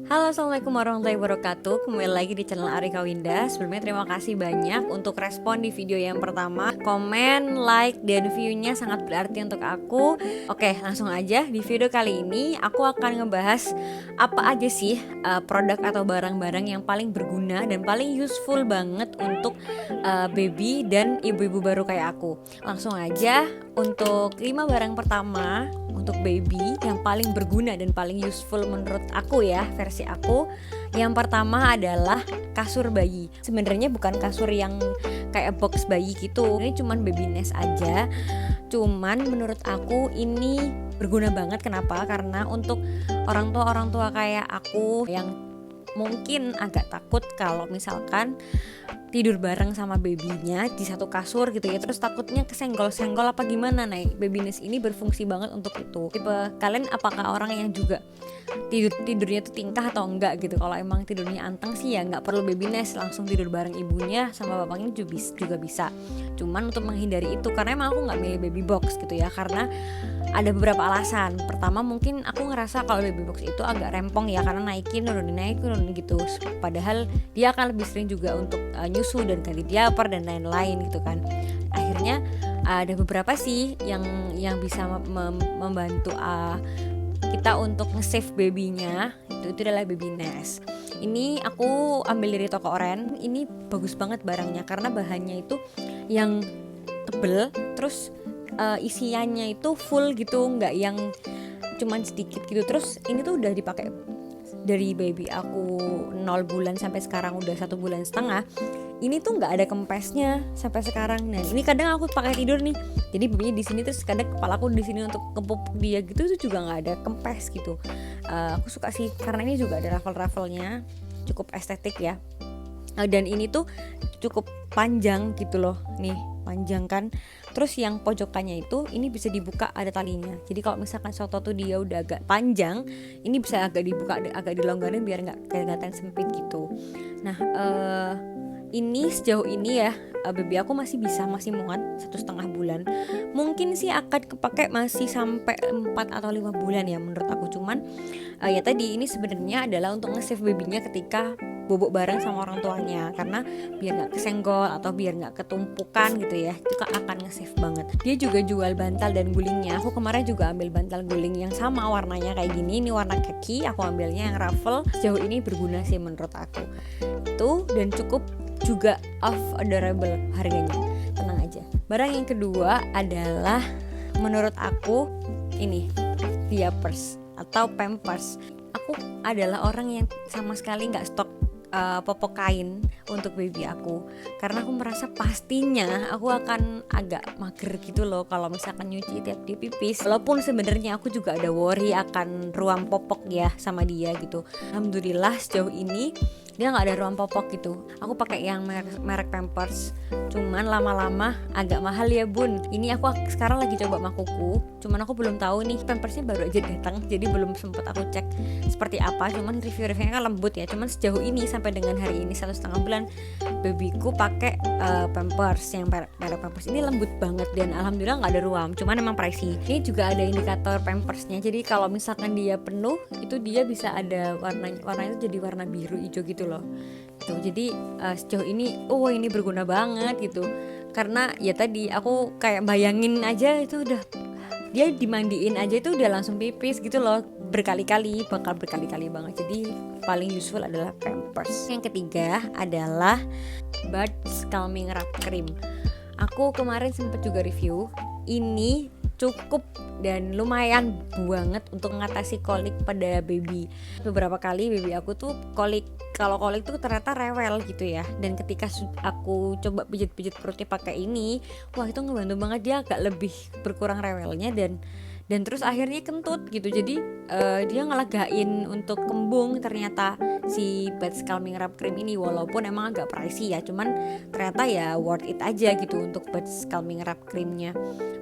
Halo, assalamualaikum warahmatullahi wabarakatuh. Kembali lagi di channel Arika Winda. Sebelumnya terima kasih banyak untuk respon di video yang pertama. Komen, like, dan view-nya sangat berarti untuk aku. Oke, langsung aja. Di video kali ini aku akan ngebahas apa aja sih produk atau barang-barang yang paling berguna dan paling useful banget untuk baby dan ibu-ibu baru kayak aku. Langsung aja untuk 5 barang pertama untuk baby yang paling berguna dan paling useful menurut aku ya, versi aku. Yang pertama adalah kasur bayi. Sebenarnya bukan kasur yang kayak box bayi gitu. Ini cuman baby nest aja. Cuman menurut aku ini berguna banget. Kenapa? Karena untuk orang tua kayak aku yang mungkin agak takut kalau misalkan tidur bareng sama babynya di satu kasur gitu ya, terus takutnya kesenggol-senggol apa gimana. Nah, baby nest ini berfungsi banget untuk itu. Tipe kalian apakah orang yang juga tidurnya tuh tingkah atau enggak gitu? Kalau emang tidurnya anteng sih ya nggak perlu baby nest, langsung tidur bareng ibunya sama bapaknya juga bisa. Cuman untuk menghindari itu, karena emang aku nggak milih baby box gitu ya, karena ada beberapa alasan. Pertama, mungkin aku ngerasa kalau baby box itu agak rempong ya, karena naikin nurunin gitu. Padahal dia akan lebih sering juga untuk nyusu dan ganti diaper dan lain-lain gitu kan. Akhirnya ada beberapa sih yang bisa membantu kita untuk nge-save babynya. Itu adalah baby nest. Ini aku ambil dari toko Oren. Ini bagus banget barangnya karena bahannya itu yang tebel, terus isiannya itu full gitu, nggak yang cuman sedikit gitu. Terus ini tuh udah dipakai dari baby aku 0 bulan sampai sekarang udah 1 bulan setengah. Ini tuh nggak ada kempesnya sampai sekarang. Nah, ini kadang aku pakai tidur nih, jadi babynya di sini, terus kadang kepalaku di sini untuk kepupuk dia gitu, itu juga nggak ada kempes gitu. Aku suka sih karena ini juga ada raffle-rafflenya, cukup estetik ya. Dan ini tuh cukup panjang gitu loh, nih panjang kan. Terus yang pojokannya itu ini bisa dibuka, ada talinya. Jadi kalau misalkan soto tuh dia udah agak panjang, ini bisa agak dibuka, agak dilonggarin biar nggak kelihatan sempit gitu. Nah, ini sejauh ini ya baby aku masih muat 1,5 bulan. Mungkin sih akan kepake masih sampai 4 atau 5 bulan ya menurut aku. Cuman ya tadi ini sebenarnya adalah untuk nge-save babynya ketika bobok bareng sama orang tuanya, karena biar nggak kesenggol atau biar nggak ketumpukan gitu ya, itu akan nge-save banget. Dia juga jual bantal dan gulingnya. Aku kemarin juga ambil bantal guling yang sama warnanya kayak gini. Ini warna kaki, aku ambilnya yang raffle. Sejauh ini berguna sih menurut aku itu, dan cukup juga affordable harganya, tenang aja. Barang yang kedua adalah menurut aku ini diapers atau pampers. Aku adalah orang yang sama sekali nggak stok popok kain untuk baby aku, karena aku merasa pastinya aku akan agak mager gitu loh kalau misalkan nyuci tiap dia pipis. Walaupun sebenarnya aku juga ada worry akan ruang popok ya sama dia gitu. Alhamdulillah sejauh ini dia nggak ada ruang popok gitu. Aku pakai yang merek Pampers. Cuman lama-lama agak mahal ya bun. Ini aku sekarang lagi coba makuku. Cuman aku belum tahu nih, Pampersnya baru aja datang, jadi belum sempet aku cek seperti apa. Cuman review-reviewnya kan lembut ya. Cuman sejauh ini sampai dengan hari ini 1,5 bulan babyku pakai Pampers yang merek Pampers ini lembut banget, dan alhamdulillah nggak ada ruam. Cuman emang pricey. Ini juga ada indikator Pampersnya. Jadi kalau misalkan dia penuh, itu dia bisa ada warnanya itu jadi warna biru hijau gitu loh. Tuh, jadi sejauh ini ini berguna banget gitu. Karena ya tadi aku kayak bayangin aja itu udah dia dimandiin aja itu udah langsung pipis gitu loh, bakal berkali-kali banget. Jadi paling useful adalah Pampers. Yang ketiga adalah Burt's Calming Wrap Cream. Aku kemarin sempet juga review. Ini cukup dan lumayan banget untuk mengatasi kolik pada baby. Beberapa kali baby aku tuh kalau kolik tuh ternyata rewel gitu ya. Dan ketika aku coba pijit-pijit perutnya pakai ini, wah itu ngebantu banget, dia agak lebih berkurang rewelnya dan terus akhirnya kentut gitu. Jadi dia ngelagain untuk kembung ternyata si Burt's Calming Wrap Cream ini, walaupun emang agak pricey ya, cuman ternyata ya worth it aja gitu untuk Burt's Calming Wrap Creamnya.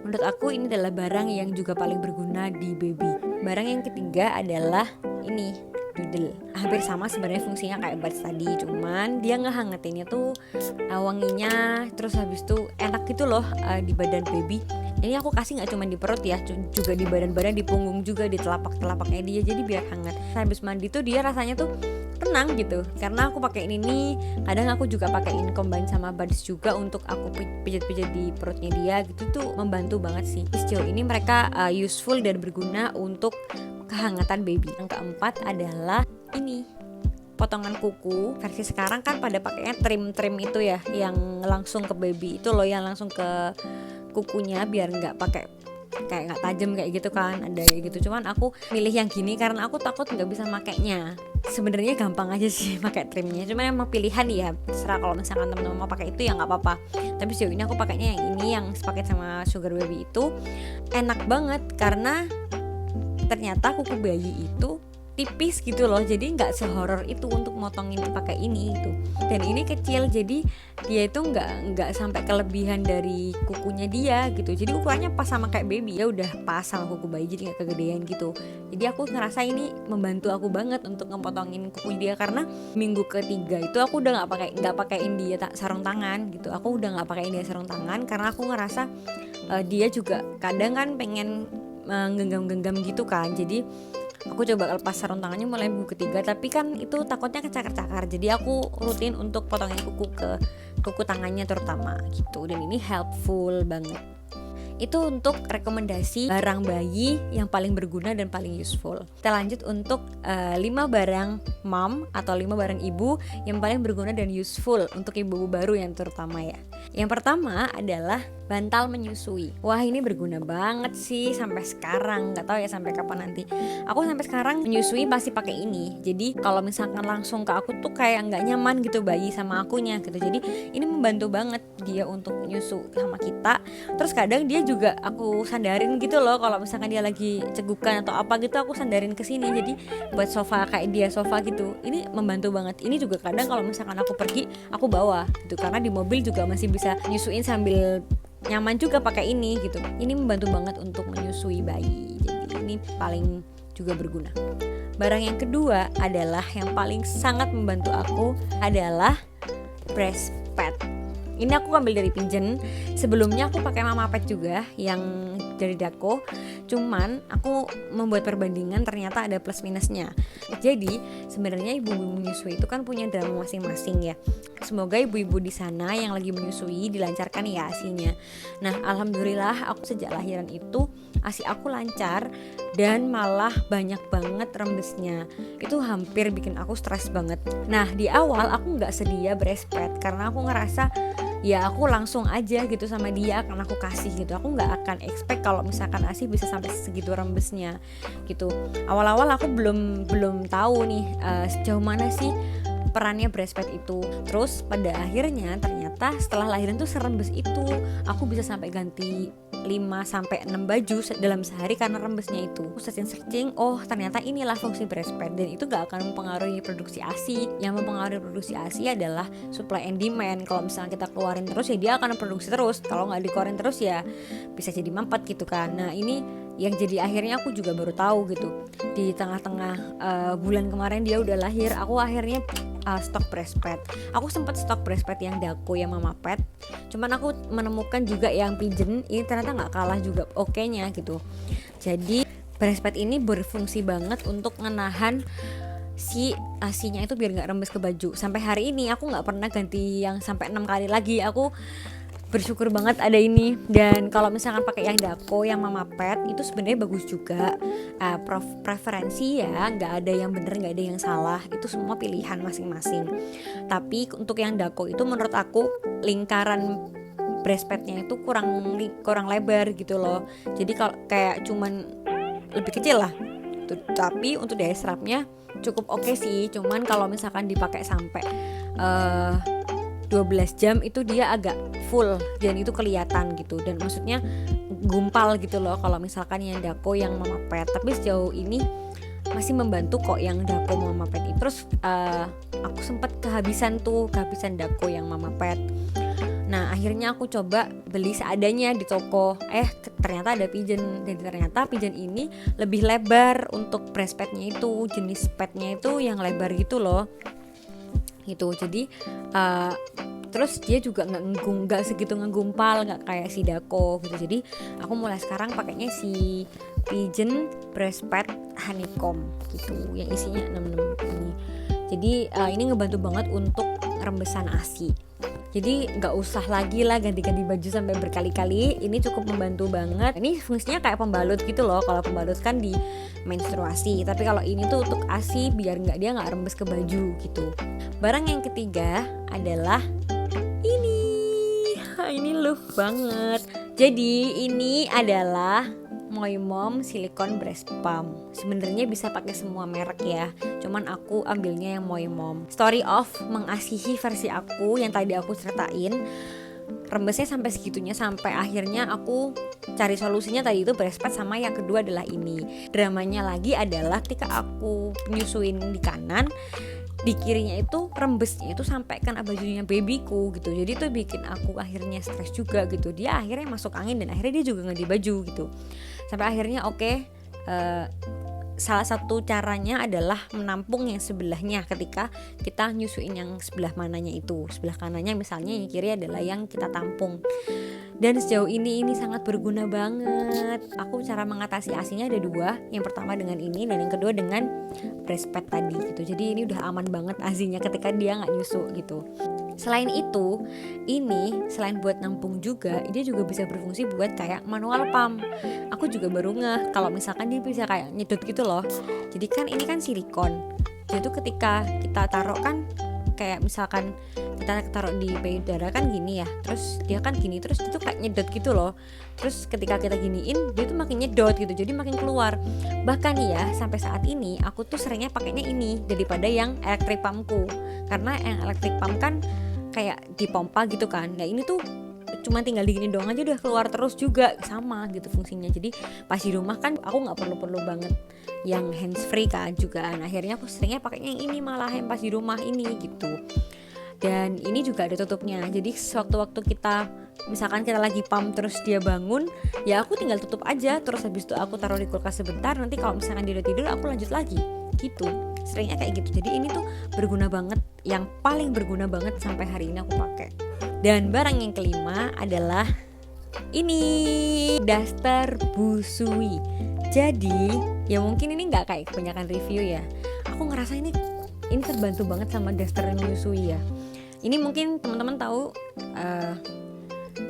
Menurut aku ini adalah barang yang juga paling berguna di baby. Barang yang ketiga adalah ini Doodle. hampir sama sebenarnya fungsinya kayak buds tadi, cuman dia ngehangetinnya tuh wanginya, terus habis itu enak gitu loh di badan baby. Ini aku kasih nggak cuma di perut ya, juga di badan-badan, di punggung juga, di telapak-telapaknya dia, jadi biar hangat. Habis mandi tuh dia rasanya tuh tenang gitu, karena aku pakai ini nih. Kadang aku juga pakein combine sama buds juga untuk aku pijat-pijat di perutnya dia gitu, tuh membantu banget sih. Sejauh ini mereka useful dan berguna untuk kehangatan baby. Yang keempat adalah ini, potongan kuku. Versi sekarang kan pada pakainya trim itu ya, yang langsung ke baby itu loh, yang langsung ke kukunya biar nggak pakai kayak nggak tajam kayak gitu kan, ada kayak gitu. Cuman aku milih yang gini karena aku takut nggak bisa makainya. Sebenarnya gampang aja sih pakai trimnya, cuman emang pilihan ya, terserah. Kalau misalkan teman-teman mau pakai itu ya nggak apa-apa, tapi sejauh ini aku pakainya yang ini, yang sepaket sama sugar baby itu. Enak banget karena ternyata kuku bayi itu tipis gitu loh, jadi nggak sehoror itu untuk motongin pakai ini gitu. Dan ini kecil, jadi dia itu nggak sampai kelebihan dari kukunya dia gitu. Jadi ukurannya pas sama kayak baby, ya udah pas sama kuku bayi, jadi nggak kegedean gitu. Jadi aku ngerasa ini membantu aku banget untuk ngepotongin kuku dia, karena minggu ketiga itu aku udah nggak pakaiin dia sarung tangan gitu. Aku udah nggak pakaiin dia sarung tangan karena aku ngerasa dia juga kadang kan pengen genggam-genggam gitu kan. Jadi aku coba lepas sarung tangannya mulai minggu ketiga, tapi kan itu takutnya kecakar-cakar. Jadi aku rutin untuk potongin kuku tangannya terutama gitu. Dan ini helpful banget. Itu untuk rekomendasi barang bayi yang paling berguna dan paling useful. Kita lanjut untuk 5 barang mom atau 5 barang ibu yang paling berguna dan useful untuk ibu baru yang terutama ya. Yang pertama adalah bantal menyusui. Wah, ini berguna banget sih sampai sekarang. Gak tahu ya sampai kapan nanti. Aku sampai sekarang menyusui pasti pakai ini. Jadi kalau misalkan langsung ke aku tuh kayak nggak nyaman gitu bayi sama akunya gitu. Jadi ini membantu banget dia untuk nyusu sama kita. Terus kadang dia juga aku sandarin gitu loh, kalau misalkan dia lagi cegukan atau apa gitu, aku sandarin ke sini. Jadi buat sofa, kayak dia sofa gitu. Ini membantu banget. Ini juga kadang kalau misalkan aku pergi, aku bawa gitu, karena di mobil juga masih bisa nyusuin sambil nyaman juga pakai ini gitu. Ini membantu banget untuk menyusui bayi. Jadi ini paling juga berguna. Barang yang kedua adalah yang paling sangat membantu aku adalah breast pad. Ini aku ambil dari Pinjen. Sebelumnya aku pakai Mama Pad juga yang dari Dako. Cuman aku membuat perbandingan, ternyata ada plus minusnya. Jadi sebenarnya ibu-ibu menyusui itu kan punya drama masing-masing ya. Semoga ibu-ibu di sana yang lagi menyusui dilancarkan ya ASI-nya. Nah, alhamdulillah aku sejak lahiran itu ASI aku lancar dan malah banyak banget rembesnya. Itu hampir bikin aku stres banget. Nah, di awal aku nggak sedia breast pad karena aku ngerasa ya aku langsung aja gitu sama dia, karena aku kasih gitu. Aku nggak akan expect kalau misalkan ASI bisa sampai segitu rembesnya gitu. Awal-awal aku belum tahu nih sejauh mana sih perannya breast pad itu. Terus pada akhirnya ternyata setelah lahiran tuh serembes itu. Aku bisa sampai ganti 5-6 baju dalam sehari karena rembesnya itu. Aku searching, oh ternyata inilah fungsi breast pad, dan itu gak akan mempengaruhi produksi ASI. Yang mempengaruhi produksi ASI adalah supply and demand. Kalau misalnya kita keluarin terus ya dia akan produksi terus. Kalau gak dikeluarin terus ya bisa jadi mampet gitu kan. Nah ini yang jadi akhirnya aku juga baru tahu gitu. Di tengah-tengah bulan kemarin dia udah lahir, aku akhirnya stok breast pad. Aku sempat stok breast pad yang Dako, yang Mama Pad. Cuman aku menemukan juga yang Pigeon, ini ternyata nggak kalah juga oke-nya gitu. Jadi breast pad ini berfungsi banget untuk menahan si ASI-nya itu biar nggak rembes ke baju. Sampai hari ini aku nggak pernah ganti yang sampai 6 kali lagi. Aku bersyukur banget ada ini. Dan kalau misalkan pakai yang Dako, yang Mama Pad itu sebenarnya bagus juga. Preferensi ya, nggak ada yang bener, nggak ada yang salah. Itu semua pilihan masing-masing. Tapi untuk yang Dako itu menurut aku lingkaran breast padnya itu kurang lebar gitu loh. Jadi kalau kayak cuman lebih kecil lah. Tapi untuk daya serapnya cukup oke sih. Cuman kalau misalkan dipakai sampai 12 jam itu dia agak full dan itu kelihatan gitu, dan maksudnya gumpal gitu loh kalau misalkan yang Dako, yang Mama Pad. Tapi sejauh ini masih membantu kok yang Dako Mama Pad itu. Terus aku sempat kehabisan Dako yang Mama Pad. Nah akhirnya aku coba beli seadanya di toko. ternyata ada pigeon. Dan ternyata pigeon ini lebih lebar untuk breast padnya itu, jenis padnya itu yang lebar gitu loh gitu. Jadi terus dia juga nggak segitu ngegumpal, nggak kayak si Dako gitu. Jadi aku mulai sekarang pakainya si pigeon breast pad honeycomb gitu, yang isinya 66 ini. Jadi ini ngebantu banget untuk rembesan ASI. Jadi nggak usah lagi lah ganti-ganti baju sampai berkali-kali. Ini cukup membantu banget. Ini fungsinya kayak pembalut gitu loh. Kalau pembalut kan di menstruasi, tapi kalau ini tuh untuk ASI biar dia nggak rembes ke baju gitu. Barang yang ketiga adalah ini love banget. Jadi ini adalah Moimom Silicone Breast Pump. Sebenarnya bisa pakai semua merek ya, cuman aku ambilnya yang Moimom. Story of mengasihi versi aku yang tadi aku ceritain, rembesnya sampai segitunya, sampai akhirnya aku cari solusinya tadi itu breast pad, sama yang kedua adalah ini. Dramanya lagi adalah ketika aku nyusuin di kanan, di kirinya itu rembesnya itu sampai kena bajunya babyku gitu. Jadi itu bikin aku akhirnya stres juga gitu. Dia akhirnya masuk angin dan akhirnya dia juga ganti baju gitu. Sampai akhirnya salah satu caranya adalah menampung yang sebelahnya ketika kita nyusuin yang sebelah mananya itu. Sebelah kanannya misalnya, yang kiri adalah yang kita tampung. Dan sejauh ini sangat berguna banget. Aku cara mengatasi ASINya ada dua. Yang pertama dengan ini, dan yang kedua dengan breast pad tadi gitu. Jadi ini udah aman banget ASINya ketika dia nggak nyusu gitu. Selain itu, ini selain buat nampung juga, dia juga bisa berfungsi buat kayak manual pump. Aku juga baru ngeh kalau misalkan dia bisa kayak nyedot gitu loh. Jadi kan ini kan silikon. Jadi tuh ketika kita taruh kan kayak misalkan kita taruh di payudara kan gini ya, terus dia kan gini, terus itu kayak nyedot gitu loh. Terus ketika kita giniin, dia tuh makin nyedot gitu, jadi makin keluar. Bahkan ya sampai saat ini aku tuh seringnya pakainya ini daripada yang electric pumpku, karena yang electric pump kan kayak dipompa gitu kan. Nah ini tuh cuma tinggal digini doang aja udah keluar terus juga, sama gitu fungsinya. Jadi pas di rumah kan aku nggak perlu banget yang hands free kan juga. Akhirnya aku seringnya pakainya yang ini, malah yang pas di rumah ini gitu. Dan ini juga ada tutupnya. Jadi sewaktu-waktu kita misalkan kita lagi pump terus dia bangun, ya aku tinggal tutup aja. Terus habis itu aku taruh di kulkas sebentar. Nanti kalau misalkan dia udah tidur aku lanjut lagi gitu. Seringnya kayak gitu. Jadi ini tuh berguna banget, yang paling berguna banget sampai hari ini aku pakai. Dan barang yang kelima adalah ini, daster Busui. Jadi ya mungkin ini nggak kayak kebanyakan review ya. Aku ngerasa ini terbantu banget sama daster Busui ya. Ini mungkin teman-teman tahu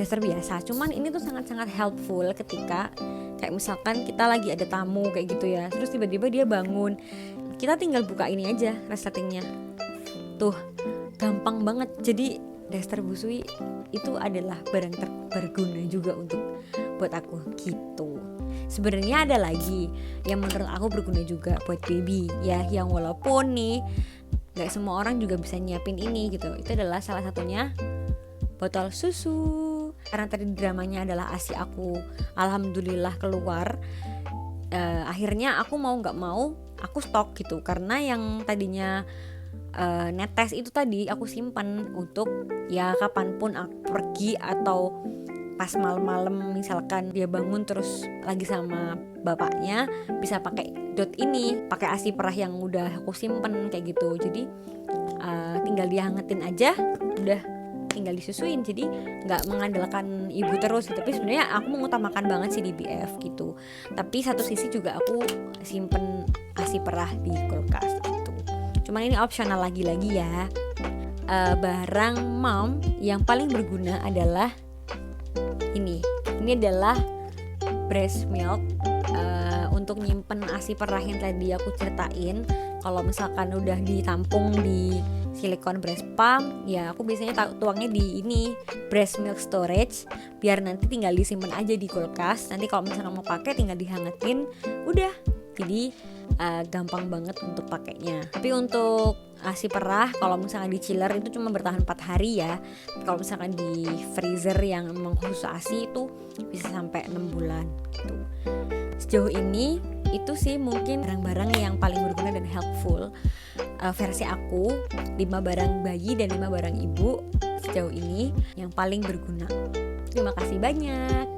daster biasa, cuman ini tuh sangat-sangat helpful ketika kayak misalkan kita lagi ada tamu kayak gitu ya. Terus tiba-tiba dia bangun, kita tinggal buka ini aja resletingnya. Tuh gampang banget. Jadi daster Busui itu adalah barang berguna juga buat aku gitu. Sebenarnya ada lagi yang menurut aku berguna juga buat baby ya, yang walaupun nih gak semua orang juga bisa nyiapin ini gitu. Itu adalah salah satunya botol susu. Karena tadi dramanya adalah ASI aku alhamdulillah keluar, akhirnya aku mau gak mau aku stok gitu. Karena yang tadinya netes itu tadi aku simpan untuk ya kapanpun aku pergi atau pas malam-malam misalkan dia bangun terus lagi sama bapaknya, bisa pakai dot ini, pakai ASI perah yang udah aku simpen kayak gitu. Jadi tinggal dihangetin aja, udah tinggal disusuin. Jadi nggak mengandalkan ibu terus gitu. Tapi sebenarnya aku mengutamakan banget si DBF gitu. Tapi satu sisi juga aku simpen ASI perah di kulkas gitu. Cuman ini opsional lagi-lagi ya. Barang mom yang paling berguna adalah ini adalah breast milk, untuk nyimpen ASI perah yang tadi aku ceritain. Kalau misalkan udah ditampung di silikon breast pump, ya aku biasanya tuangnya di ini breast milk storage, biar nanti tinggal disimpan aja di kulkas. Nanti kalau misalkan mau pakai tinggal dihangetin, udah. Jadi gampang banget untuk pakainya. Tapi untuk ASI perah kalau misalkan di chiller itu cuma bertahan 4 hari ya. Kalau misalkan di freezer yang memang khusus ASI itu bisa sampai 6 bulan gitu. Sejauh ini itu sih mungkin barang-barang yang paling berguna dan helpful versi aku. 5 barang bayi dan 5 barang ibu sejauh ini yang paling berguna. Terima kasih banyak.